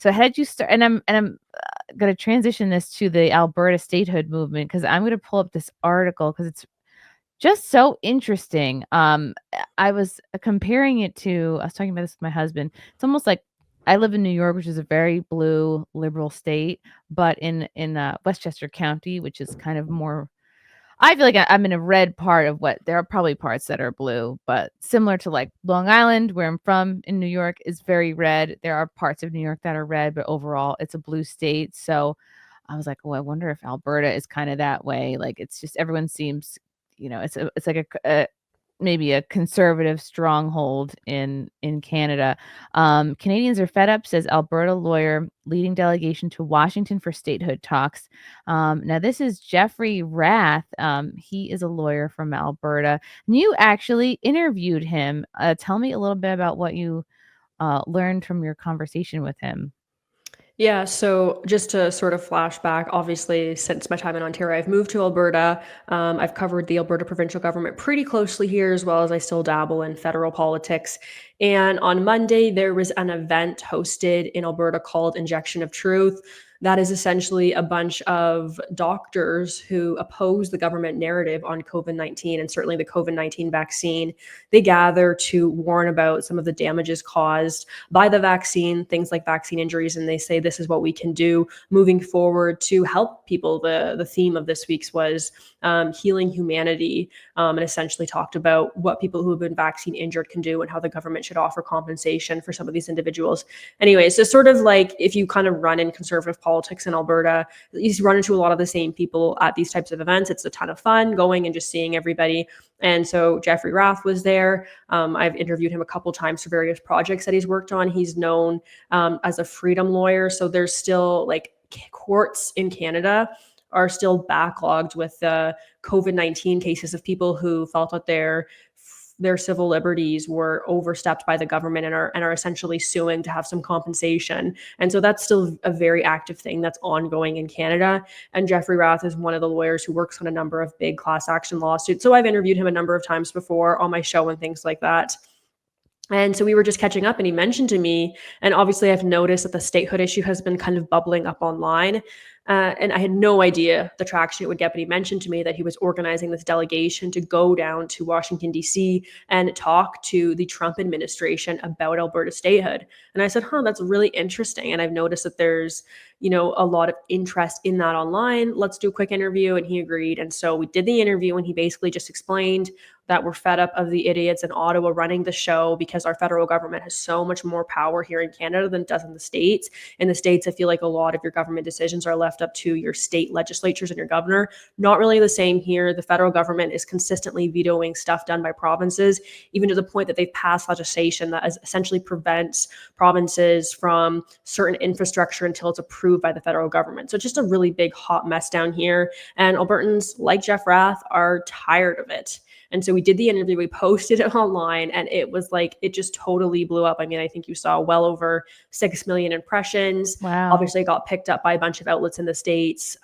So how did you start? And I'm going to transition this to the Alberta statehood movement because I'm going to pull up this article because it's just so interesting. I was comparing it to, I was talking about this with my husband. It's almost like I live in New York, which is a very blue liberal state, but in Westchester County, which is kind of more, I feel like I'm in a red part of what there are probably parts that are blue, but similar to like Long Island, where I'm from in New York, is very red. There are parts of New York that are red, but overall it's a blue state. So I was like, oh, I wonder if Alberta is kind of that way. Like it's just everyone seems, it's like a maybe a conservative stronghold in Canada. Canadians are fed up, says Alberta lawyer leading delegation to Washington for statehood talks. Now this is Jeffrey Rath. He is a lawyer from Alberta. And you actually interviewed him. Tell me a little bit about what you learned from your conversation with him. Yeah, so just to sort of flashback, obviously, since my time in Ontario, I've moved to Alberta. I've covered the Alberta provincial government pretty closely here, as well as I still dabble in federal politics. And on Monday, there was an event hosted in Alberta called Injection of Truth. That is essentially a bunch of doctors who oppose the government narrative on COVID-19 and certainly the COVID-19 vaccine. They gather to warn about some of the damages caused by the vaccine, things like vaccine injuries, and they say this is what we can do moving forward to help people. The theme of this week's was healing humanity, and essentially talked about what people who have been vaccine injured can do and how the government should offer compensation for some of these individuals. Anyways, so sort of like if you kind of run in conservative politics in Alberta, you run into a lot of the same people at these types of events. It's a ton of fun going and just seeing everybody. And so Jeffrey Rath was there. I've interviewed him a couple times for various projects that he's worked on. He's known as a freedom lawyer. So there's still like courts in Canada are still backlogged with COVID-19 cases of people who felt that their civil liberties were overstepped by the government and are essentially suing to have some compensation. And so that's still a very active thing that's ongoing in Canada. And Jeffrey Rath is one of the lawyers who works on a number of big class action lawsuits. So I've interviewed him a number of times before on my show and things like that. And so we were just catching up and he mentioned to me, and obviously I've noticed that the statehood issue has been kind of bubbling up online. And I had no idea the traction it would get, but he mentioned to me that he was organizing this delegation to go down to Washington, D.C. and talk to the Trump administration about Alberta statehood. And I said, that's really interesting. And I've noticed that there's, a lot of interest in that online. Let's do a quick interview. And he agreed. And so we did the interview and he basically just explained that we're fed up of the idiots in Ottawa running the show because our federal government has so much more power here in Canada than it does in the States. In the States, I feel like a lot of your government decisions are left up to your state legislatures and your governor. Not really the same here. The federal government is consistently vetoing stuff done by provinces, even to the point that they've passed legislation that essentially prevents provinces from certain infrastructure until it's approved by the federal government. So it's just a really big hot mess down here. And Albertans, like Jeff Rath, are tired of it. And so we did the interview, we posted it online, and it was like, it just totally blew up. I mean, I think you saw well over 6 million impressions. Wow. Obviously, it got picked up by a bunch of outlets in the States.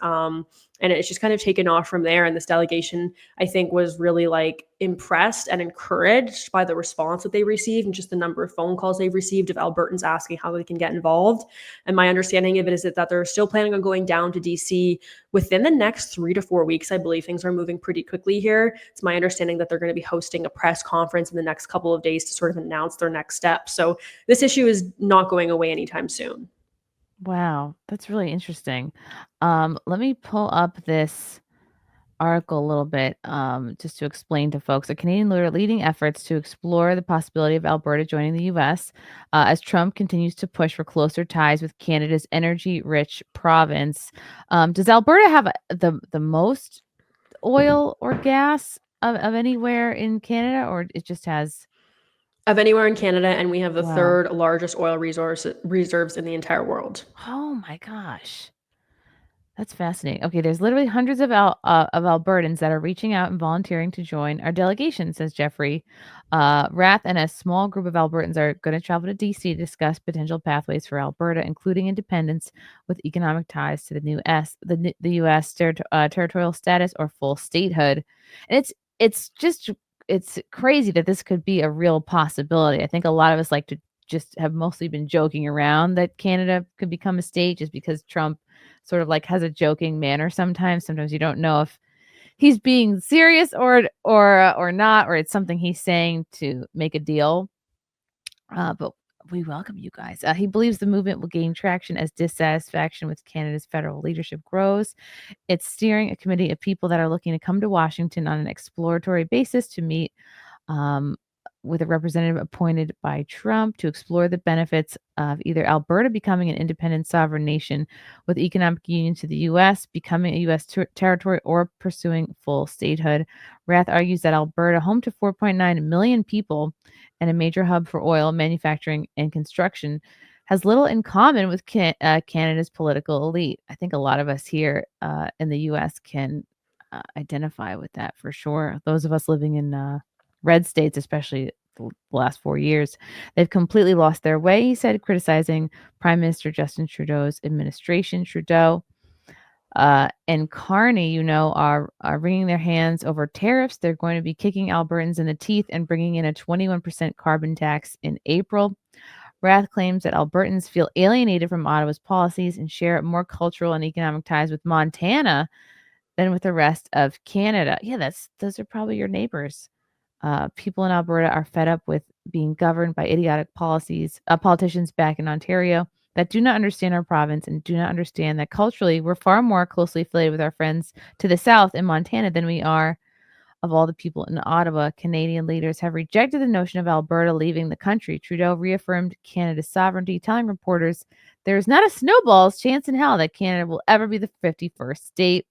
And it's just kind of taken off from there. And this delegation, I think, was really like impressed and encouraged by the response that they received and just the number of phone calls they've received of Albertans asking how they can get involved. And my understanding of it is that they're still planning on going down to DC within the next 3 to 4 weeks. I believe things are moving pretty quickly here. It's my understanding that they're going to be hosting a press conference in the next couple of days to sort of announce their next steps. So this issue is not going away anytime soon. Wow, that's really interesting. Let me pull up this article a little bit just to explain to folks. A Canadian lawyer leading efforts to explore the possibility of Alberta joining the U.S. As Trump continues to push for closer ties with Canada's energy-rich province. Does Alberta have the most oil or gas of anywhere in Canada, or it just has? Of anywhere in Canada, and we have the Wow. third largest oil reserves in the entire world. Oh my gosh. That's fascinating. Okay, there's literally hundreds of Albertans that are reaching out and volunteering to join our delegation, says Jeffrey. Rath and a small group of Albertans are going to travel to D.C. to discuss potential pathways for Alberta, including independence with economic ties to the U.S. Territorial status or full statehood. And it's crazy that this could be a real possibility. I think a lot of us like to just have mostly been joking around that Canada could become a state just because Trump sort of like has a joking manner sometimes. Sometimes you don't know if he's being serious or not, or it's something he's saying to make a deal. But we welcome you guys. He believes the movement will gain traction as dissatisfaction with Canada's federal leadership grows. It's steering a committee of people that are looking to come to Washington on an exploratory basis to meet um, with a representative appointed by Trump to explore the benefits of either Alberta becoming an independent sovereign nation with economic union to the U.S., becoming a U.S. territory, or pursuing full statehood. Rath argues that Alberta, home to 4.9 million people and a major hub for oil, manufacturing, and construction, has little in common with Canada's political elite. I think a lot of us here in the U.S. can identify with that for sure. Those of us living in red states, especially the last 4 years, they've completely lost their way, he said, criticizing Prime Minister Justin Trudeau's administration. Trudeau and Carney, are wringing their hands over tariffs. They're going to be kicking Albertans in the teeth and bringing in a 21% carbon tax in April. Rath claims that Albertans feel alienated from Ottawa's policies and share more cultural and economic ties with Montana than with the rest of Canada. Yeah, those are probably your neighbors. People in Alberta are fed up with being governed by idiotic politicians back in Ontario that do not understand our province and do not understand that culturally we're far more closely affiliated with our friends to the south in Montana than we are of all the people in Ottawa. Canadian leaders have rejected the notion of Alberta leaving the country. Trudeau reaffirmed Canada's sovereignty, telling reporters there is not a snowball's chance in hell that Canada will ever be the 51st state.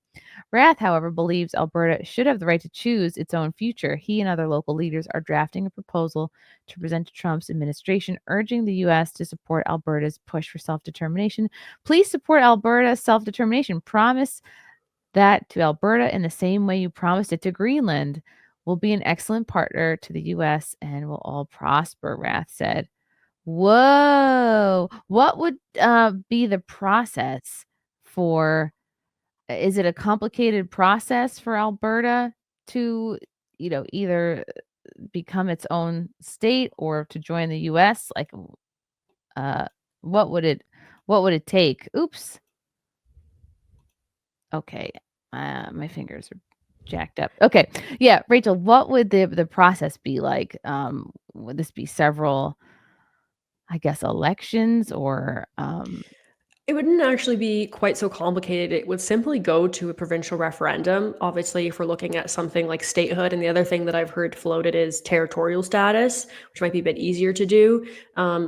Rath, however, believes Alberta should have the right to choose its own future. He and other local leaders are drafting a proposal to present to Trump's administration, urging the U.S. to support Alberta's push for self-determination. Please support Alberta's self-determination. Promise that to Alberta in the same way you promised it to Greenland. We'll be an excellent partner to the U.S. and we'll all prosper, Rath said. Whoa. What would be the process for... Is it a complicated process for Alberta to, either become its own state or to join the US? Like, what would it take? Oops. Okay. My fingers are jacked up. Okay. Yeah, Rachel, what would the process be like? Would this be several, I guess, elections or It wouldn't actually be quite so complicated. It would simply go to a provincial referendum. Obviously, if we're looking at something like statehood, and the other thing that I've heard floated is territorial status, which might be a bit easier to do,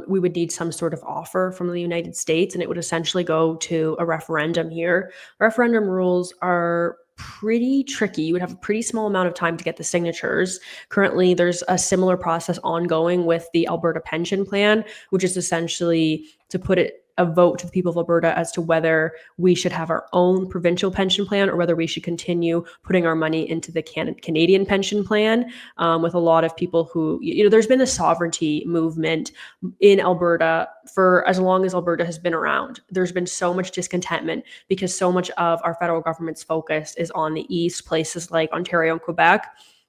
we would need some sort of offer from the United States, and it would essentially go to a referendum here. Referendum rules are pretty tricky. You would have a pretty small amount of time to get the signatures. Currently, there's a similar process ongoing with the Alberta pension plan, which is essentially to put it a vote to the people of Alberta as to whether we should have our own provincial pension plan or whether we should continue putting our money into the Canadian pension plan. With a lot of people who, there's been a sovereignty movement in Alberta for as long as Alberta has been around. There's been so much discontentment because so much of our federal government's focus is on the east, places like Ontario and Quebec.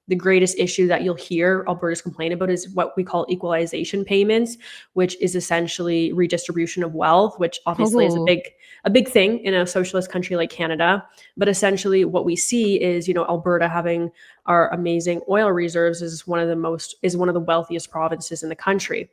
The greatest issue that you'll hear Alberta's complain about is what we call equalization payments, which is essentially redistribution of wealth, which obviously is a big thing in a socialist country like Canada. But essentially what we see is, Alberta having our amazing oil reserves is one of the wealthiest provinces in the country.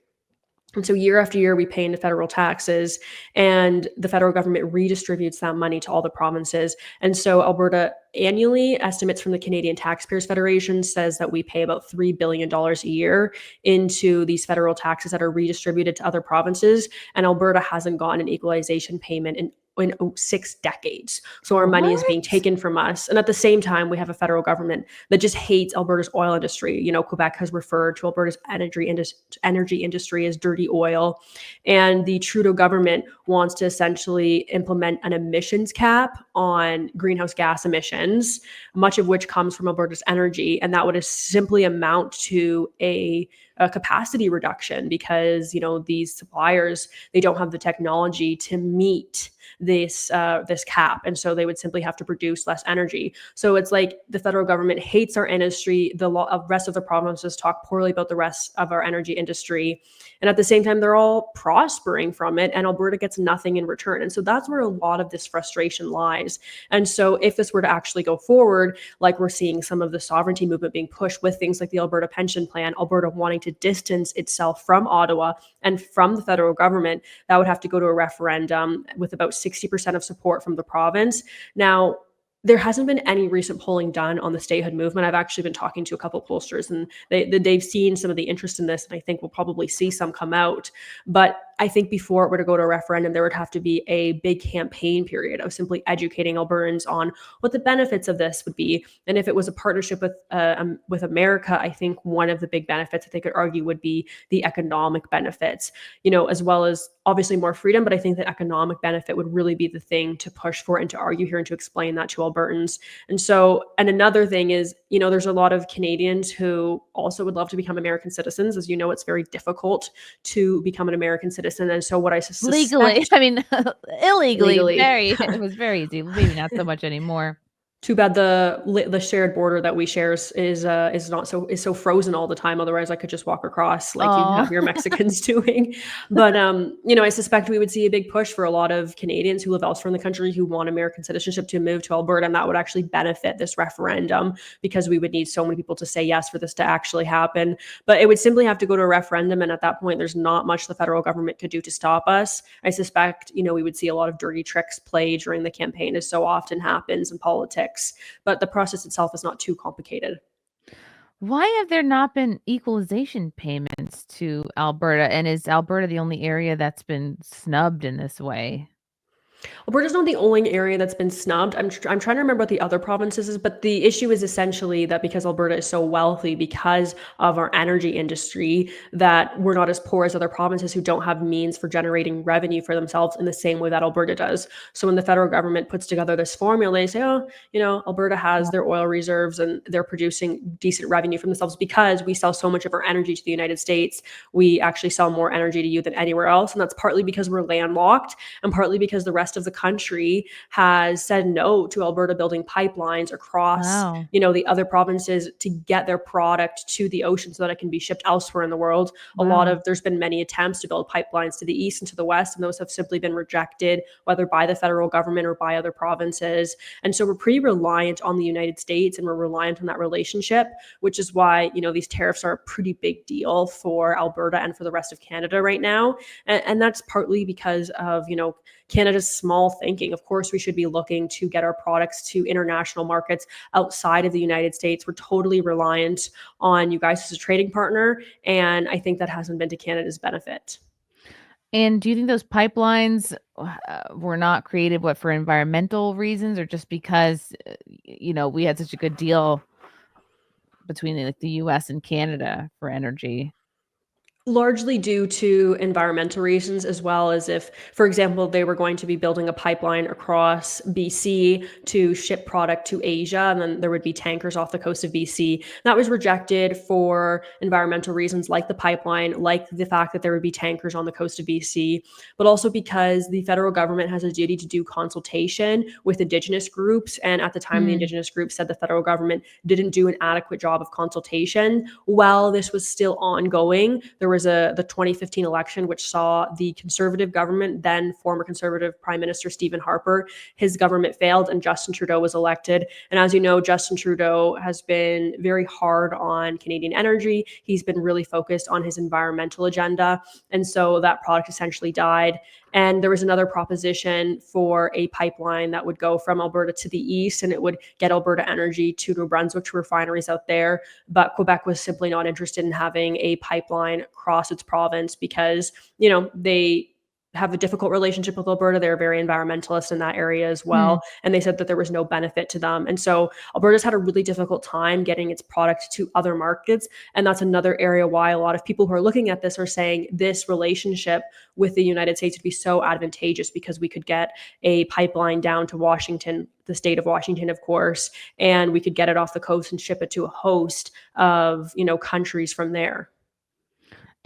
And so year after year, we pay into federal taxes and the federal government redistributes that money to all the provinces. And so Alberta annually, estimates from the Canadian Taxpayers Federation says that we pay about $3 billion a year into these federal taxes that are redistributed to other provinces. And Alberta hasn't gotten an equalization payment in 6 decades. So our money is being taken from us. And at the same time, we have a federal government that just hates Alberta's oil industry. Quebec has referred to Alberta's energy industry as dirty oil. And the Trudeau government wants to essentially implement an emissions cap on greenhouse gas emissions, much of which comes from Alberta's energy. And that would simply amount to a capacity reduction because, these suppliers, they don't have the technology to meet this cap, and so they would simply have to produce less energy. So it's like the federal government hates our industry. The rest of the provinces talk poorly about the rest of our energy industry, and at the same time, they're all prospering from it, and Alberta gets nothing in return. And so that's where a lot of this frustration lies. And so if this were to actually go forward, like we're seeing some of the sovereignty movement being pushed with things like the Alberta pension plan, Alberta wanting to distance itself from Ottawa and from the federal government, that would have to go to a referendum with about 60% of support from the province. Now, there hasn't been any recent polling done on the statehood movement. I've actually been talking to a couple of pollsters, and they've seen some of the interest in this, and I think we'll probably see some come out. But I think before it were to go to a referendum, there would have to be a big campaign period of simply educating Albertans on what the benefits of this would be. And if it was a partnership with America, I think one of the big benefits that they could argue would be the economic benefits, as well as obviously more freedom. But I think the economic benefit would really be the thing to push for and to argue here and to explain that to Albertans. And another thing is, there's a lot of Canadians who also would love to become American citizens. As you know, it's very difficult to become an American citizen. And so what I suspect... Legally, illegally. It was very easy. Maybe not so much anymore. Too bad the shared border that we share is so frozen all the time. Otherwise, I could just walk across like you have your Mexicans doing. But I suspect we would see a big push for a lot of Canadians who live elsewhere in the country who want American citizenship to move to Alberta, and that would actually benefit this referendum because we would need so many people to say yes for this to actually happen. But it would simply have to go to a referendum, and at that point, there's not much the federal government could do to stop us. I suspect we would see a lot of dirty tricks played during the campaign, as so often happens in politics. But the process itself is not too complicated. Why have there not been equalization payments to Alberta? And is Alberta the only area that's been snubbed in this way? Alberta's not the only area that's been snubbed. I'm trying to remember what the other provinces is, but the issue is essentially that because Alberta is so wealthy because of our energy industry, that we're not as poor as other provinces who don't have means for generating revenue for themselves in the same way that Alberta does. So when the federal government puts together this formula, they say, Alberta has their oil reserves and they're producing decent revenue for themselves because we sell so much of our energy to the United States. We actually sell more energy to you than anywhere else. And that's partly because we're landlocked and partly because the rest of the country has said no to Alberta building pipelines across, the other provinces to get their product to the ocean so that it can be shipped elsewhere in the world. There's been many attempts to build pipelines to the east and to the west, and those have simply been rejected, whether by the federal government or by other provinces. And so we're pretty reliant on the United States, and we're reliant on that relationship, which is why, these tariffs are a pretty big deal for Alberta and for the rest of Canada right now. And that's partly because of, Canada's small thinking. Of course, we should be looking to get our products to international markets outside of the United States. We're totally reliant on you guys as a trading partner, and I think that hasn't been to Canada's benefit. And do you think those pipelines were not created, for environmental reasons, or just because, we had such a good deal between the U.S. and Canada for energy? Largely due to environmental reasons, as well as if, for example, they were going to be building a pipeline across BC to ship product to Asia, and then there would be tankers off the coast of BC. That was rejected for environmental reasons, like the pipeline, like the fact that there would be tankers on the coast of BC, but also because the federal government has a duty to do consultation with Indigenous groups. And at the time, the Indigenous groups said the federal government didn't do an adequate job of consultation. While this was still ongoing, there was the 2015 election, which saw the Conservative government, then former Conservative Prime Minister Stephen Harper, his government failed and Justin Trudeau was elected. And as you know, Justin Trudeau has been very hard on Canadian energy. He's been really focused on his environmental agenda. And so that product essentially died. And there was another proposition for a pipeline that would go from Alberta to the east, and it would get Alberta energy to New Brunswick, to refineries out there. But Quebec was simply not interested in having a pipeline across its province because, they have a difficult relationship with Alberta. They're very environmentalist in that area as well. And they said that there was no benefit to them. And so Alberta's had a really difficult time getting its product to other markets. And that's another area why a lot of people who are looking at this are saying this relationship with the United States would be so advantageous because we could get a pipeline down to Washington, the state of Washington, of course, and we could get it off the coast and ship it to a host of, countries from there.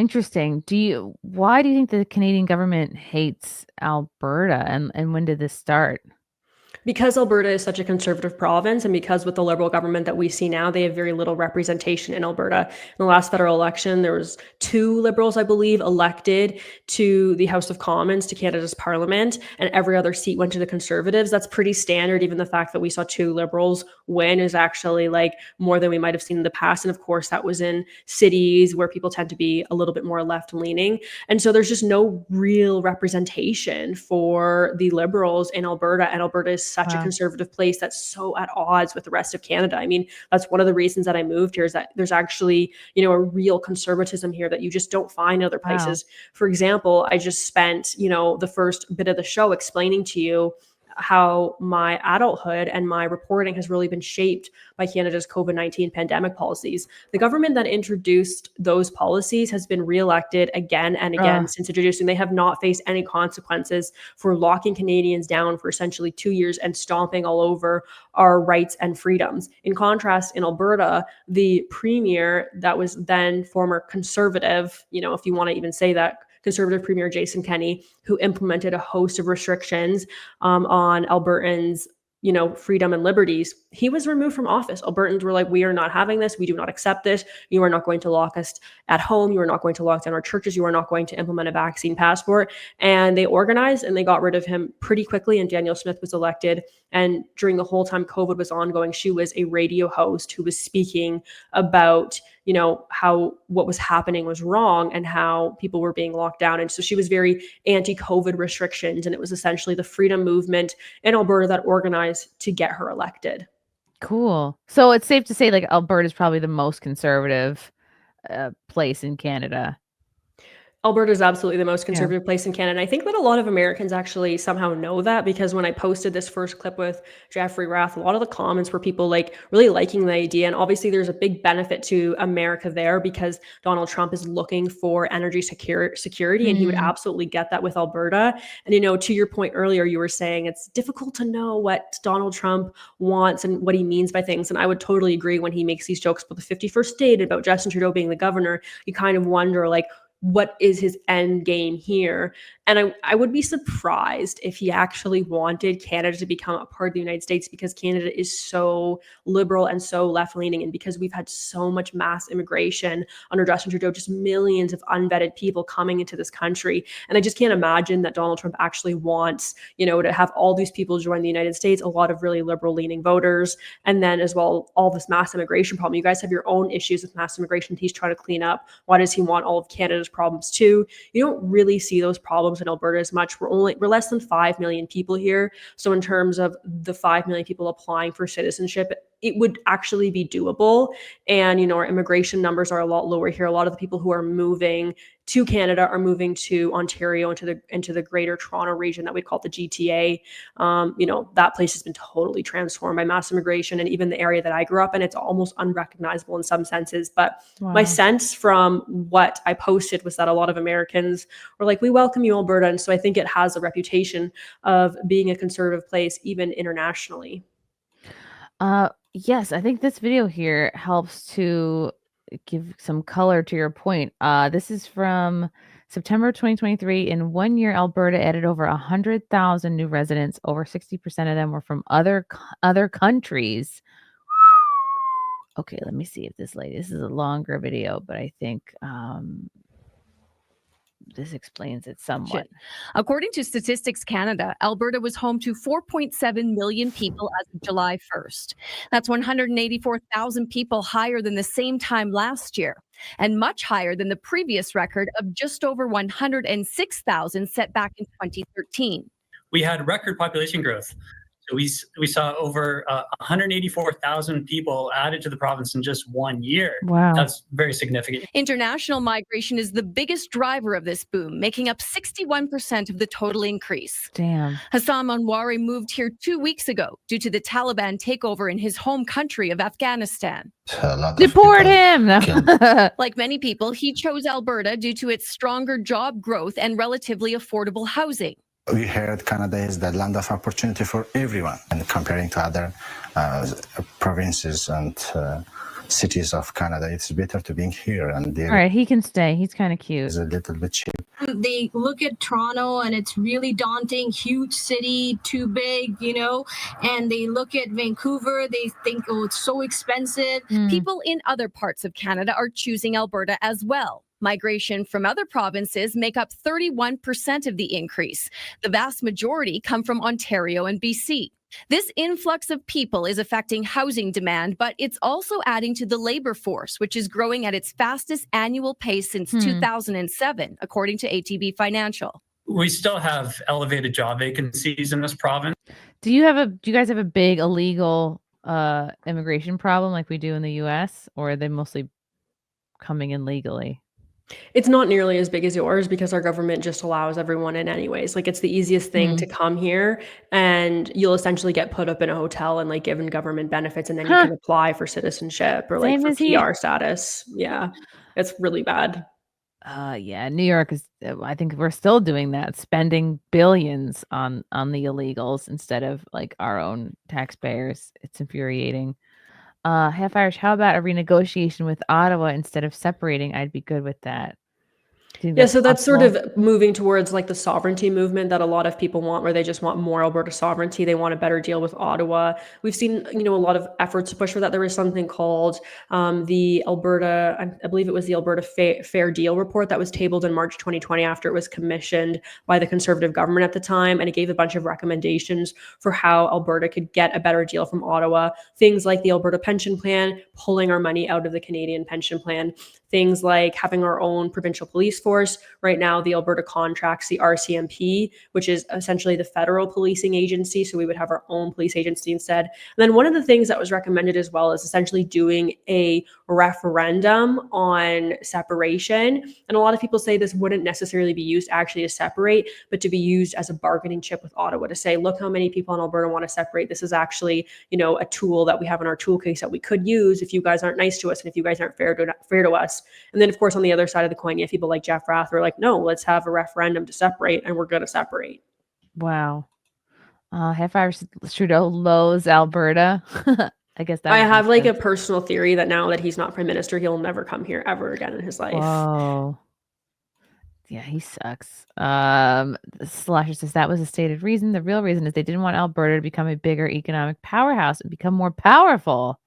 Interesting. Why do you think the Canadian government hates Alberta, and when did this start? Because Alberta is such a conservative province, and because with the Liberal government that we see now, they have very little representation in Alberta. In the last federal election, there was 2 Liberals, I believe, elected to the House of Commons, to Canada's Parliament, and every other seat went to the Conservatives. That's pretty standard. Even the fact that we saw 2 Liberals win is actually like more than we might have seen in the past. And of course, that was in cities where people tend to be a little bit more left-leaning. And so there's just no real representation for the Liberals in Alberta, and Alberta is such a Wow. conservative place that's so at odds with the rest of Canada. I mean, that's one of the reasons that I moved here, is that there's actually, a real conservatism here that you just don't find in other Wow. places. For example, I just spent, the first bit of the show explaining to you how my adulthood and my reporting has really been shaped by Canada's COVID-19 pandemic policies. The government that introduced those policies has been reelected again and again since introducing. They have not faced any consequences for locking Canadians down for essentially 2 years and stomping all over our rights and freedoms. In contrast, in Alberta, the premier that was then former conservative, if you want to even say that, Conservative Premier Jason Kenney, who implemented a host of restrictions on Albertans, freedom and liberties, he was removed from office. Albertans were like, we are not having this. We do not accept this. You are not going to lock us at home. You are not going to lock down our churches. You are not going to implement a vaccine passport. And they organized and they got rid of him pretty quickly. And Danielle Smith was elected. And during the whole time COVID was ongoing, she was a radio host who was speaking about, how what was happening was wrong and how people were being locked down. And so she was very anti-COVID restrictions. And it was essentially the freedom movement in Alberta that organized to get her elected. Cool. So it's safe to say like Alberta is probably the most conservative place in Canada. Alberta is absolutely the most conservative place in Canada. And I think that a lot of Americans actually somehow know that, because when I posted this first clip with Jeffrey Rath, a lot of the comments were people like really liking the idea. And obviously there's a big benefit to America there, because Donald Trump is looking for energy security, and he would absolutely get that with Alberta. And, to your point earlier, you were saying it's difficult to know what Donald Trump wants and what he means by things. And I would totally agree when he makes these jokes about the 51st state, about Justin Trudeau being the governor. You kind of wonder, like, what is his end game here? And I would be surprised if he actually wanted Canada to become a part of the United States, because Canada is so liberal and so left-leaning, and because we've had so much mass immigration under Justin Trudeau, just millions of unvetted people coming into this country. And I just can't imagine that Donald Trump actually wants, to have all these people join the United States, a lot of really liberal-leaning voters, and then as well, all this mass immigration problem. You guys have your own issues with mass immigration he's trying to clean up. Why does he want all of Canada's problems too? You don't really see those problems in Alberta as much. We're less than 5 million people here. So in terms of the 5 million people applying for citizenship, it would actually be doable. And, our immigration numbers are a lot lower here. A lot of the people who are moving to Canada are moving to Ontario, into the greater Toronto region that we call the GTA. That place has been totally transformed by mass immigration, and even the area that I grew up in, it's almost unrecognizable in some senses. But my sense from what I posted was that a lot of Americans were like, we welcome you, Alberta. And so I think it has a reputation of being a conservative place, even internationally. Yes, I think this video here helps to give some color to your point. This is from September 2023. In 1 year, Alberta added over 100,000 new residents. Over 60% of them were from other countries. Okay, let me see if this is a longer video, but I think this explains it somewhat. According to Statistics Canada, Alberta was home to 4.7 million people as of July 1st. That's 184,000 people higher than the same time last year, and much higher than the previous record of just over 106,000 set back in 2013. We had record population growth. So we saw over 184,000 people added to the province in just 1 year. Wow. That's very significant. International migration is the biggest driver of this boom, making up 61% of the total increase. Damn. Hassan Manwari moved here 2 weeks ago due to the Taliban takeover in his home country of Afghanistan. Deport him! Like many people, he chose Alberta due to its stronger job growth and relatively affordable housing. We heard Canada is the land of opportunity for everyone, and comparing to other provinces and cities of Canada. It's better to be here, and All there right, he can stay. He's kind of cute. is a little bit cheap. They look at Toronto and it's really daunting, huge city, too big, and they look at Vancouver, they think, oh, it's so expensive. People in other parts of Canada are choosing Alberta as well. Migration from other provinces make up 31% of the increase. The vast majority come from Ontario and BC. This influx of people is affecting housing demand, but it's also adding to the labor force, which is growing at its fastest annual pace since 2007, according to ATB Financial. We still have elevated job vacancies in this province. Do you guys have a big illegal immigration problem like we do in the US, or are they mostly coming in legally? It's not nearly as big as yours because our government just allows everyone in anyways. Like, it's the easiest thing to come here, and you'll essentially get put up in a hotel and like given government benefits, and then you can apply for citizenship or like Same for as here. PR status. Yeah, it's really bad. Yeah, New York is. I think we're still doing that, spending billions on the illegals instead of like our own taxpayers. It's infuriating. Half Irish. How about a renegotiation with Ottawa instead of separating? I'd be good with that. Yeah, so that's sort of moving towards like the sovereignty movement that a lot of people want, where they just want more Alberta sovereignty. They want a better deal with Ottawa. We've seen, a lot of efforts to push for that. There was something called the Alberta, I believe it was the Alberta Fair Deal report that was tabled in March 2020 after it was commissioned by the Conservative government at the time. And it gave a bunch of recommendations for how Alberta could get a better deal from Ottawa. Things like the Alberta pension plan, pulling our money out of the Canadian pension plan. Things like having our own provincial police force. Right now, the Alberta contracts the RCMP, which is essentially the federal policing agency. So we would have our own police agency instead. And then one of the things that was recommended as well is essentially doing a referendum on separation. And a lot of people say this wouldn't necessarily be used actually to separate, but to be used as a bargaining chip with Ottawa to say, look how many people in Alberta want to separate. This is actually, a tool that we have in our toolcase that we could use if you guys aren't nice to us and if you guys aren't fair to us. And then, of course, on the other side of the coin, you have people like Jeff Rath who are like, no, let's have a referendum to separate, and we're going to separate. Wow. Half Irish Trudeau loathes Alberta. I guess that. I have like a personal theory that now that he's not prime minister, he'll never come here ever again in his life. Oh. Yeah, he sucks. Slasher says that was a stated reason. The real reason is they didn't want Alberta to become a bigger economic powerhouse and become more powerful.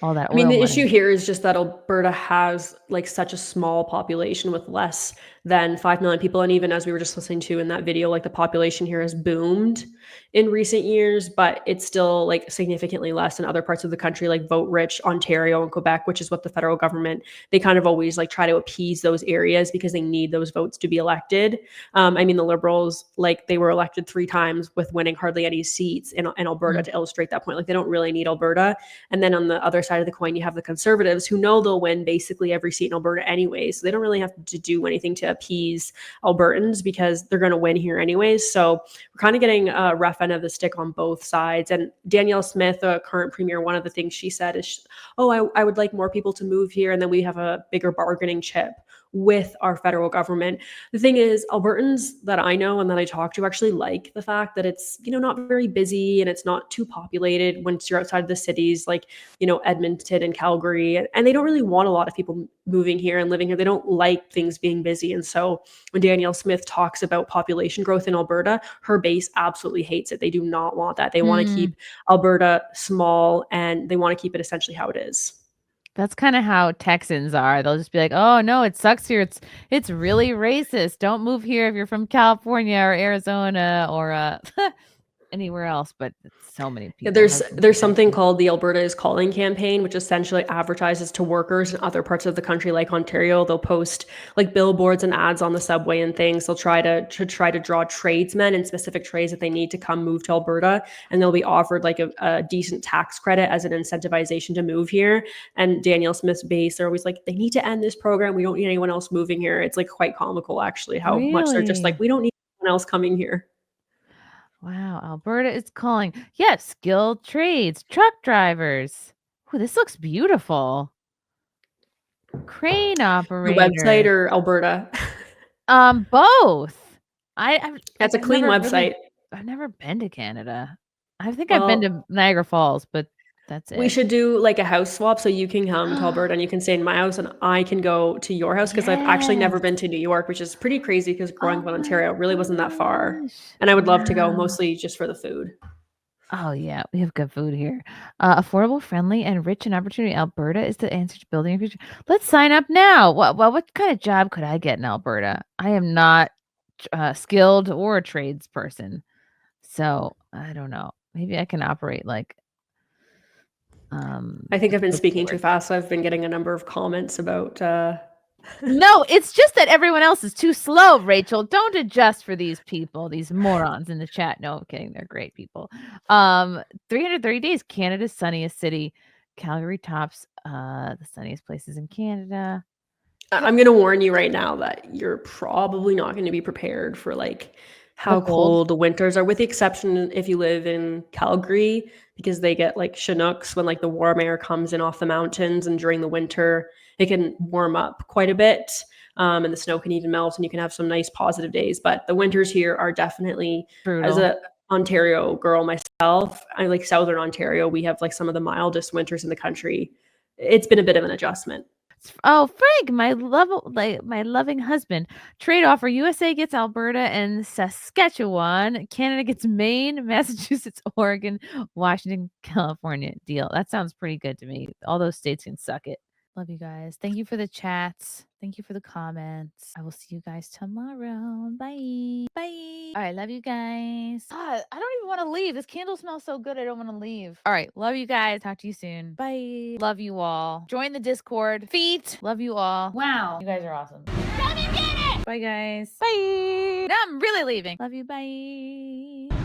All that. I mean, the money. issue here is just that Alberta has like such a small population with less than 5 million people. And even as we were just listening to in that video, like the population here has boomed in recent years, but it's still like significantly less than other parts of the country, like vote-rich Ontario and Quebec, which is what the federal government, they kind of always like try to appease those areas because they need those votes to be elected. I mean, the Liberals, like they were elected 3 times with winning hardly any seats in Alberta to illustrate that point. Like they don't really need Alberta. And then on the other side of the coin, you have the Conservatives who know they'll win basically every seat in Alberta anyway. So they don't really have to do anything to appease Albertans because they're going to win here anyways. So we're kind of getting a rough end of the stick on both sides. And Danielle Smith, a current premier, one of the things she said is, I would like more people to move here. And then we have a bigger bargaining chip with our federal government. The thing is, Albertans that I know and that I talk to actually like the fact that it's, not very busy and it's not too populated once you're outside of the cities like, Edmonton and Calgary. And they don't really want a lot of people moving here and living here. They don't like things being busy. And so when Danielle Smith talks about population growth in Alberta, her base absolutely hates it. They do not want that. They want to keep Alberta small and they want to keep it essentially how it is. That's kind of how Texans are. They'll just be like, "Oh no, it sucks here. It's really racist. Don't move here if you're from California or Arizona or anywhere else." But so many people. Yeah, there's something called the Alberta is Calling campaign, which essentially advertises to workers in other parts of the country like Ontario. They'll post like billboards and ads on the subway and things. They'll try to draw tradesmen in specific trades that they need to come move to Alberta, and they'll be offered like a decent tax credit as an incentivization to move here. And Danielle Smith's base, they're always like, they need to end this program. We don't need anyone else moving here. It's like quite comical actually how much they're just like, we don't need anyone else coming here. Wow, Alberta is calling. Yes, skilled trades, truck drivers. Oh, this looks beautiful. Crane operator. The website or Alberta? Both. That's a clean website. I've never been to Canada. I think I've been to Niagara Falls, but That's it. We should do like a house swap, so you can come to Alberta and you can stay in my house and I can go to your house, because I've actually never been to New York, which is pretty crazy because growing up in Ontario really wasn't that far. And I would love to go, mostly just for the food. Oh yeah, we have good food here. Affordable, friendly, and rich in opportunity. Alberta is the answer to building a future. Let's sign up now. What kind of job could I get in Alberta? I am not skilled or a tradesperson, so I don't know. Maybe I can operate like. I think I've been speaking too fast, so I've been getting a number of comments about. No, it's just that everyone else is too slow, Rachel. Don't adjust for these people, these morons in the chat. No, I'm kidding. They're great people. 330 days, Canada's sunniest city. Calgary tops the sunniest places in Canada. I'm going to warn you right now that you're probably not going to be prepared for like how cold the winters are, with the exception if you live in Calgary, because they get like Chinooks when like the warm air comes in off the mountains, and during the winter it can warm up quite a bit, and the snow can even melt and you can have some nice positive days. But the winters here are definitely brutal. As a Ontario girl myself, I like Southern Ontario, we have like some of the mildest winters in the country. It's been a bit of an adjustment. Oh, Frank, my loving husband. Trade offer: USA gets Alberta and Saskatchewan. Canada gets Maine, Massachusetts, Oregon, Washington, California. Deal. That sounds pretty good to me. All those states can suck it. Love you guys. Thank you for the chats. Thank you for the comments. I will see you guys tomorrow. Bye. Bye. All right. Love you guys. God, I don't even want to leave. This candle smells so good. I don't want to leave. All right. Love you guys. Talk to you soon. Bye. Love you all. Join the Discord. Feet. Love you all. Wow. You guys are awesome. Love you, get it. Bye, guys. Bye. Now I'm really leaving. Love you. Bye.